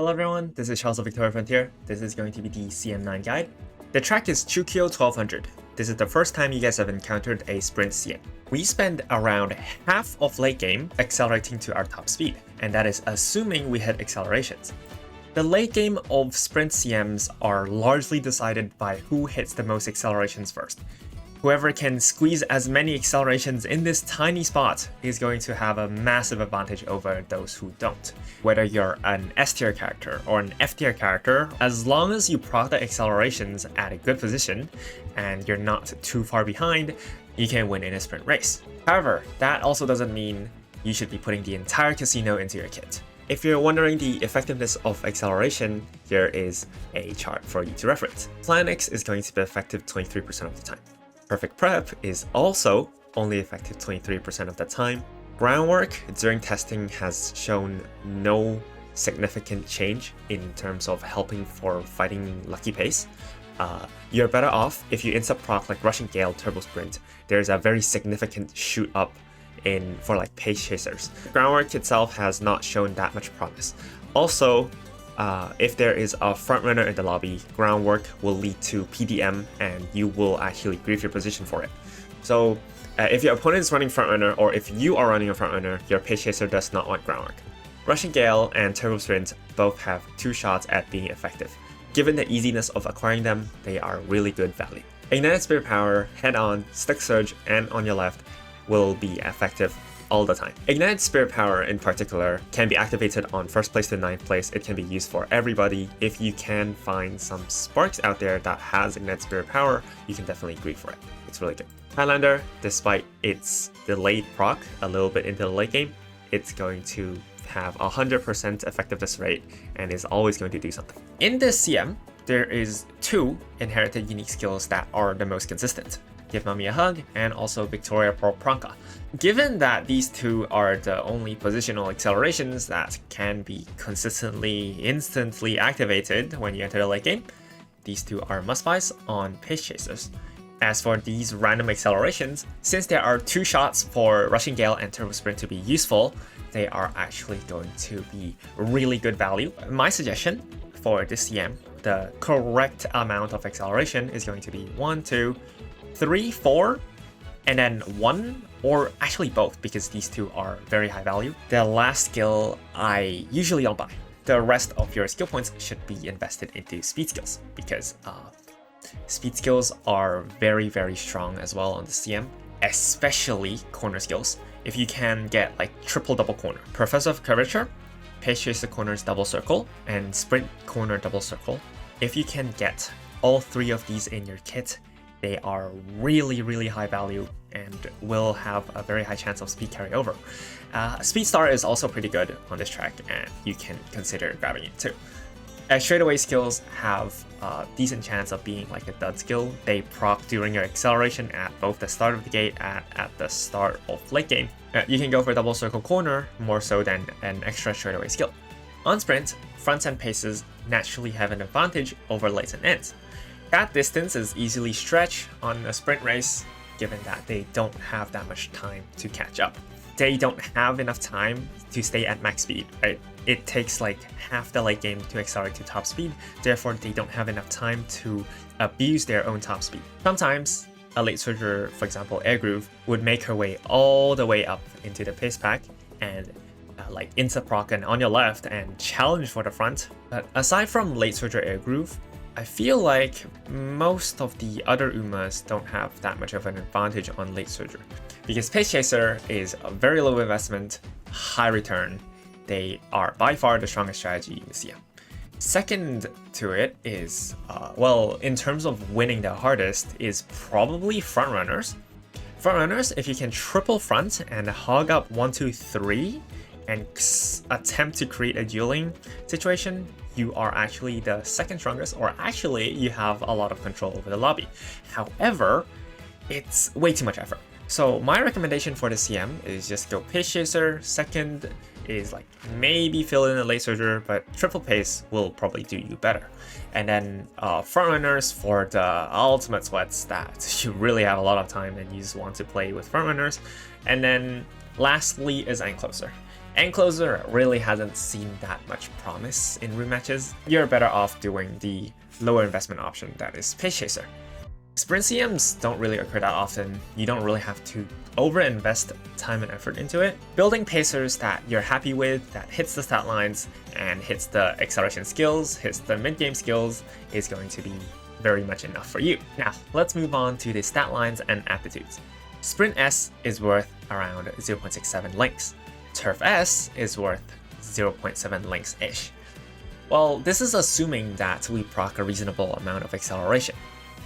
Hello everyone, this is Charles of Victoria Frontier. This is going to be the CM9 guide. The track is Chukyo 1200. This is the first time you guys have encountered a sprint CM. We spend around half of late game accelerating to our top speed, and that is assuming we hit accelerations. The late game of sprint CMs are largely decided by who hits the most accelerations first. Whoever can squeeze as many accelerations in this tiny spot is going to have a massive advantage over those who don't. Whether you're an S tier character or an F tier character, as long as you proc the accelerations at a good position and you're not too far behind, you can win in a sprint race. However, that also doesn't mean you should be putting the entire casino into your kit. If you're wondering the effectiveness of acceleration, here is a chart for you to reference. Plan X is going to be effective 23% of the time. Perfect Prep is also only effective 23% of the time. Groundwork during testing has shown no significant change in terms of helping for fighting lucky pace. You're better off if you insta proc like Rushing Gale, Turbo Sprint. There's a very significant shoot up for like pace chasers. Groundwork itself has not shown that much promise. Also, if there is a frontrunner in the lobby, groundwork will lead to PDM and you will actually grieve your position for it. So if your opponent is running frontrunner or if you are running a frontrunner, your pace chaser does not want groundwork. Rushing Gale and Turbo Sprint both have 2 shots at being effective. Given the easiness of acquiring them, they are really good value. Ignited Spirit Power, Head On, Stick Surge, and On Your Left will be effective all the time. Ignited Spirit Power in particular can be activated on 1st place to 9th place. It can be used for everybody. If you can find some Sparks out there that has Ignited Spirit Power, you can definitely grieve for it. It's really good. Highlander, despite its delayed proc a little bit into the late game, it's going to have 100% effectiveness rate and is always going to do something. In this CM, there is 2 inherited unique skills that are the most consistent. Give Mommy a Hug, and also Victoria Pro Pranka. Given that these 2 are the only positional accelerations that can be consistently, instantly activated when you enter the late game, these 2 are must-buys on pace chasers. As for these random accelerations, since there are 2 shots for Rushing Gale and Turbo Sprint to be useful, they are actually going to be really good value. My suggestion for this CM, the correct amount of acceleration is going to be 1, 2, 3, 4, and then 1, or actually both, because these 2 are very high value. The last skill I usually don't buy. The rest of your skill points should be invested into speed skills, because speed skills are very, very strong as well on the CM, especially corner skills. If you can get like triple double corner, Professor of Curvature, Pace Chaser corners double circle, and Sprint corner double circle. If you can get all 3 of these in your kit, they are really, really high value and will have a very high chance of speed carryover. Speed Star is also pretty good on this track, and you can consider grabbing it too. Straightaway skills have a decent chance of being like a dud skill. They proc during your acceleration at both the start of the gate and at the start of late game. You can go for double circle corner more so than an extra straightaway skill. On sprint, fronts and paces naturally have an advantage over lates and ends. That distance is easily stretched on a sprint race, given that they don't have that much time to catch up. They don't have enough time to stay at max speed, right? It takes like half the late game to accelerate to top speed, therefore they don't have enough time to abuse their own top speed. Sometimes, a late surger, for example Air Groove, would make her way all the way up into the pace pack and like insta proc and On Your Left and challenge for the front. But aside from late surger Air Groove, I feel like most of the other Umas don't have that much of an advantage on late surger, because Pace Chaser is a very low investment, high return. They are by far the strongest strategy in the CM. Second to it is, well, in terms of winning the hardest, is probably frontrunners. Frontrunners, if you can triple front and hog up 1, 2, 3, and attempt to create a dueling situation, you are actually the second strongest, or actually you have a lot of control over the lobby. However, it's way too much effort. So my recommendation for the CM is just go Pace Chaser. Second is like maybe fill in a late surger, but triple pace will probably do you better. And then frontrunners for the ultimate sweats that you really have a lot of time and you just want to play with frontrunners. And then lastly is Encloser. Encloser really hasn't seen that much promise in rematches. You're better off doing the lower investment option, that is Pace Chaser. Sprint CMs don't really occur that often. You don't really have to over-invest time and effort into it. Building pacers that you're happy with, that hits the stat lines and hits the acceleration skills, hits the mid-game skills, is going to be very much enough for you. Now, let's move on to the stat lines and aptitudes. Sprint S is worth around 0.67 links. Turf S is worth 0.7 links-ish. Well, this is assuming that we proc a reasonable amount of acceleration.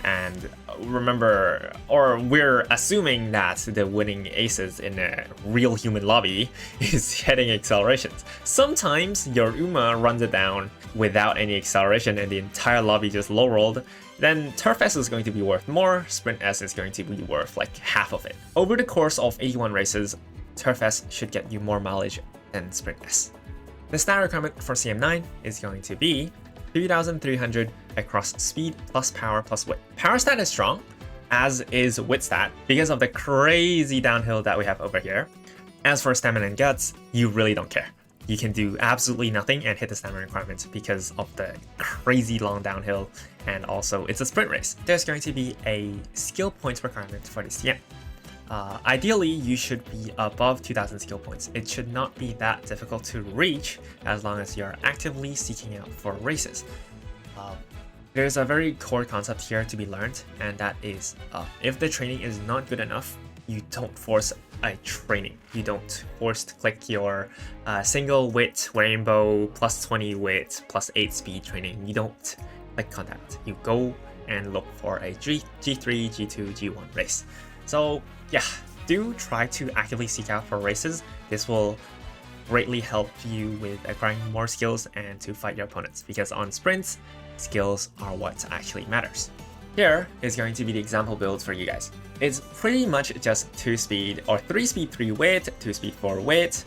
And remember, or we're assuming that the winning aces in a real human lobby is hitting accelerations. Sometimes your Uma runs it down without any acceleration and the entire lobby just low rolled, then Turf S is going to be worth more, Sprint S is going to be worth like half of it. Over the course of 81 races, Turf S should get you more mileage than Sprint S. The stat requirement for CM9 is going to be 3,300 across speed plus power plus wit. Power stat is strong, as is wit stat, because of the crazy downhill that we have over here. As for stamina and guts, you really don't care. You can do absolutely nothing and hit the stamina requirement because of the crazy long downhill, and also it's a sprint race. There's going to be a skill points requirement for the CM. Ideally, you should be above 2,000 skill points. It should not be that difficult to reach as long as you're actively seeking out for races. There's a very core concept here to be learned, and that is if the training is not good enough, you don't force a training. You don't force to click your single wit rainbow plus 20 wit plus 8 speed training. You don't click on that. You go and look for a G3, G2, G1 race. So yeah, do try to actively seek out for races. This will greatly help you with acquiring more skills and to fight your opponents, because on sprints, skills are what actually matters. Here is going to be the example build for you guys. It's pretty much just 2 speed or 3 speed 3 wit, 2 speed 4 wit,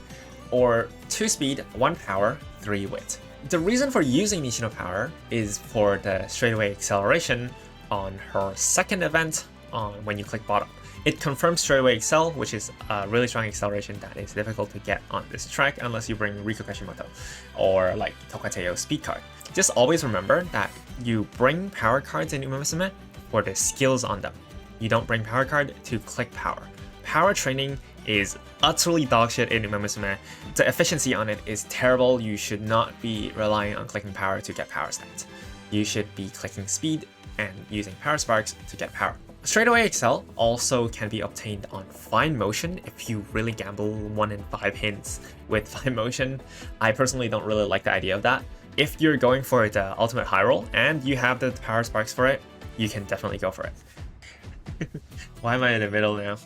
or 2 speed 1 power 3 wit. The reason for using Nishino power is for the straightaway acceleration on her second event on when you click bottom. It confirms straightaway excel, which is a really strong acceleration that is difficult to get on this track unless you bring Riku Kashimoto or like Tokateo speed card. Just always remember that you bring power cards in Umamusume for the skills on them. You don't bring power card to click power. Power training is utterly dogshit in Umamusume. The efficiency on it is terrible. You should not be relying on clicking power to get power stats. You should be clicking speed and using power sparks to get power. Straightaway excel also can be obtained on fine motion if you really gamble 1 in 5 hints with fine motion. I personally don't really like the idea of that. If you're going for the ultimate high roll and you have the power sparks for it, you can definitely go for it. Why am I in the middle now?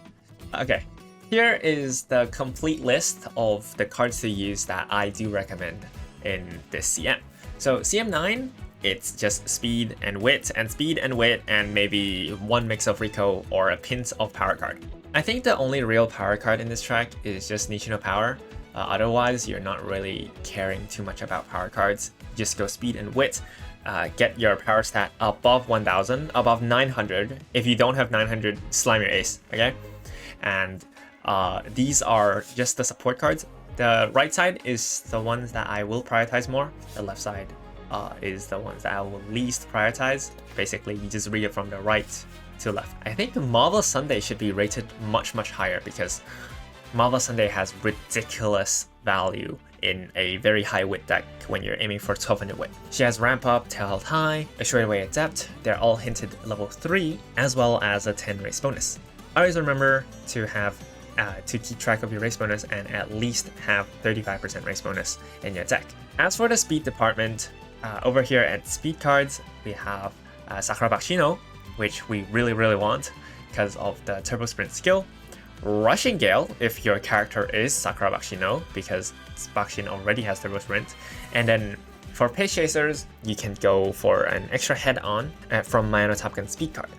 Okay, here is the complete list of the cards to use that I do recommend in this CM. So CM9, it's just speed and wit and maybe one mix of Rico or a pint of power card. I think the only real power card in this track is just Nishino power. Otherwise, you're not really caring too much about power cards. Just go speed and wit. Get your power stat above 1000, above 900. If you don't have 900, slam your ace, okay? And these are just the support cards. The right side is the ones that I will prioritize more. The left side is the ones that I will least prioritize. Basically, you just read it from the right to left. I think Marvelous Sunday should be rated much higher because Marvelous Sunday has ridiculous value in a very high wit deck when you're aiming for 1200 wit. She has Ramp Up, Tailed High, a Straightaway Adept. They're all hinted level 3, as well as a 10 race bonus. Always remember to have to keep track of your race bonus and at least have 35% race bonus in your deck. As for the speed department, over here at speed cards, we have Sakura Bakshino, which we really want because of the Turbo Sprint skill. Rushing Gale, if your character is Sakura Bakshino, because Bakshin already has Turbo Sprint. And then for Pace Chasers, you can go for an extra head-on from Mayano Top Gun speed card.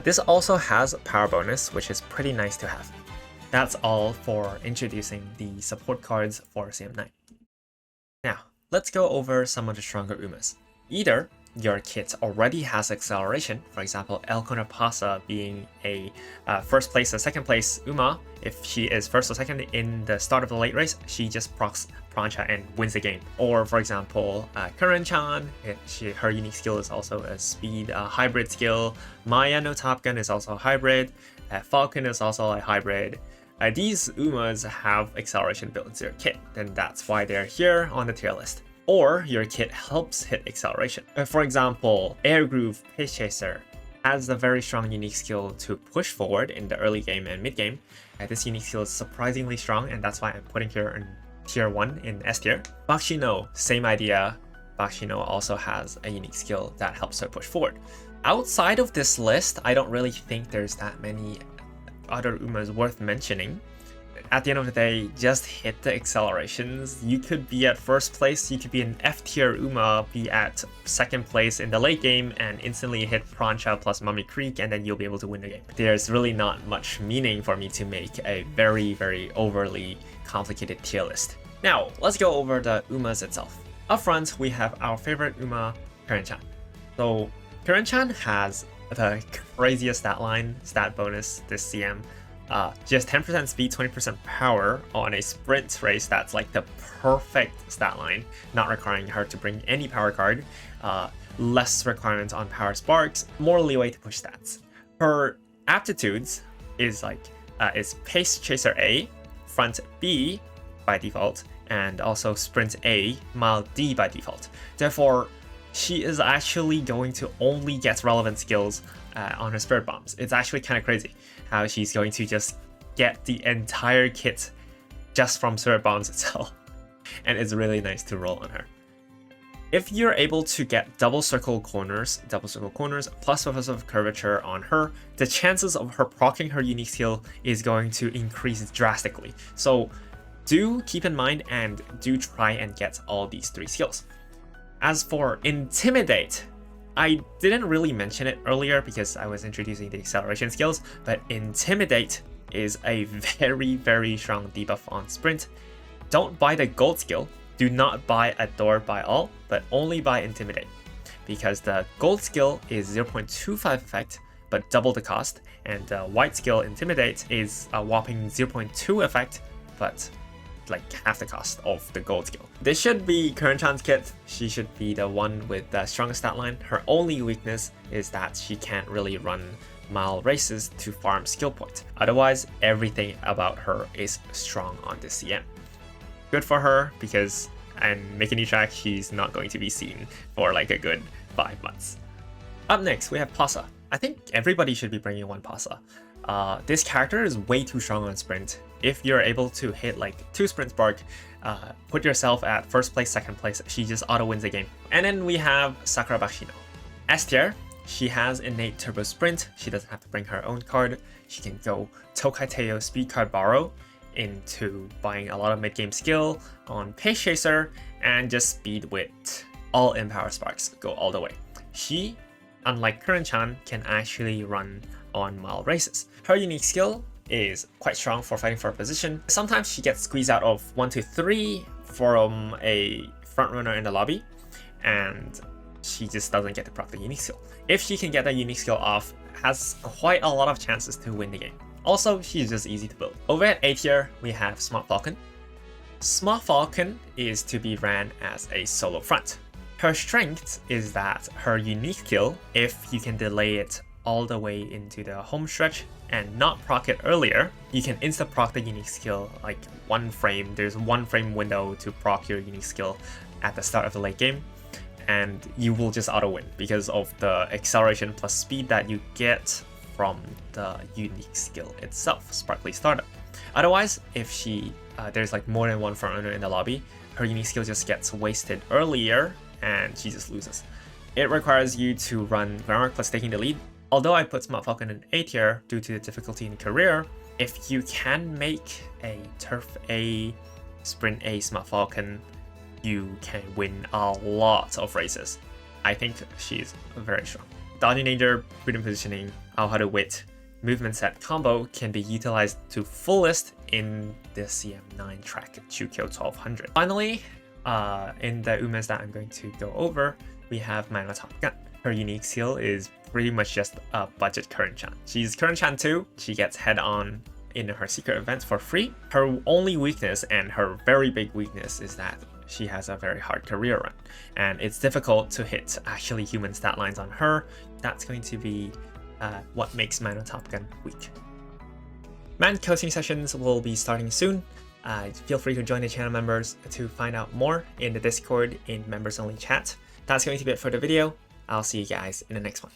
This also has power bonus, which is pretty nice to have. That's all for introducing the support cards for CM9. Now, let's go over some of the stronger Umas. Either your kit already has acceleration, for example, El Conapasa being a first place or second place Uma, if she is first or second in the start of the late race, she just procs Prancha and wins the game. Or for example, Curran-chan, her unique skill is also a speed hybrid skill. Maya no Top Gun is also a hybrid. Falcon is also a hybrid. These Umas have acceleration built into their kit, then that's why they're here on the tier list. Or your kit helps hit acceleration. For example, Air Groove Pace Chaser has a very strong unique skill to push forward in the early game and mid game. This unique skill is surprisingly strong, and that's why I'm putting her in tier 1 in S tier. Bakshino, same idea. Bakshino also has a unique skill that helps her push forward. Outside of this list, I don't really think there's that many other Umas worth mentioning. At the end of the day, just hit the accelerations. You could be at first place, you could be an F tier Uma, be at second place in the late game and instantly hit Prancha plus Mummy Creek, and then you'll be able to win the game. There's really not much meaning for me to make a very overly complicated tier list. Now, let's go over the Umas itself. Up front, we have our favorite Uma, Curran-chan. So, Curran-chan has the craziest stat bonus this CM. Just 10% speed, 20% power on a sprint race. That's like the perfect stat line, not requiring her to bring any power card, less requirements on power sparks, more leeway to push stats. Her aptitudes is is Pace Chaser A, Front B by default, and also Sprint A, Mile D by default. Therefore, she is actually going to only get relevant skills on her Spirit Bombs. It's actually kind of crazy how she's going to just get the entire kit just from Spirit Bombs itself. And it's really nice to roll on her. If you're able to get double circle corners plus Professor of Curvature on her, the chances of her proccing her unique skill is going to increase drastically. So do keep in mind and do try and get all these 3 skills. As for Intimidate, I didn't really mention it earlier because I was introducing the acceleration skills, but Intimidate is a very strong debuff on Sprint. Don't buy the gold skill, do not buy Adore by all, but only buy Intimidate, because the gold skill is 0.25 effect, but double the cost, and the white skill Intimidate is a whopping 0.2 effect, but like half the cost of the gold skill. This should be Curran-chan's kit. She should be the one with the strongest stat line. Her only weakness is that she can't really run mile races to farm skill points. Otherwise, everything about her is strong on this CM. Good for her, because and make a new track, she's not going to be seen for like a good 5 months. Up next, we have Pasa. I think everybody should be bringing one Pasa. This character is way too strong on Sprint. If you're able to hit like 2 Sprint Spark, put yourself at first place, second place, she just auto wins the game. And then we have Sakura Bakshino. S tier, she has innate Turbo Sprint. She doesn't have to bring her own card. She can go Tokai Teo Speed Card Borrow into buying a lot of mid-game skill on Pace Chaser and just speed with all in power sparks, go all the way. She, unlike Curran-chan, can actually run on mile races. Her unique skill is quite strong for fighting for a position. Sometimes she gets squeezed out of 1 to 3 from a front runner in the lobby, and she just doesn't get to proc the unique skill. If she can get that unique skill off, has quite a lot of chances to win the game. Also, she's just easy to build. Over at A tier, we have Smart Falcon. Smart Falcon is to be ran as a solo front. Her strength is that her unique skill, if you can delay it all the way into the home stretch and not proc it earlier, you can insta proc the unique skill like 1 frame. There's 1 frame window to proc your unique skill at the start of the late game, and you will just auto win because of the acceleration plus speed that you get from the unique skill itself, Sparkly Startup. Otherwise, if she there's like more than 1 front runner in the lobby, her unique skill just gets wasted earlier and she just loses. It requires you to run Groundwork plus taking the lead. Although I put Smart Falcon in A tier due to the difficulty in career, if you can make a Turf A, Sprint A Smart Falcon, you can win a lot of races. I think she's very strong. Dodging Danger, Prudent Positioning, How to Wit, Movement Set combo can be utilized to fullest in the CM9 track Chukyo 1200. Finally, In the Umes that I'm going to go over, we have Minor Top Gun. Her unique skill is pretty much just a budget current chan. She's current chan too. She gets head on in her secret events for free. Her only weakness, and her very big weakness, is that she has a very hard career run, and it's difficult to hit actually human stat lines on her. That's going to be what makes Minor Top Gun weak. Man coaching sessions will be starting soon. Feel free to join the channel members to find out more in the Discord in members only chat. That's going to be it for the video. I'll see you guys in the next one.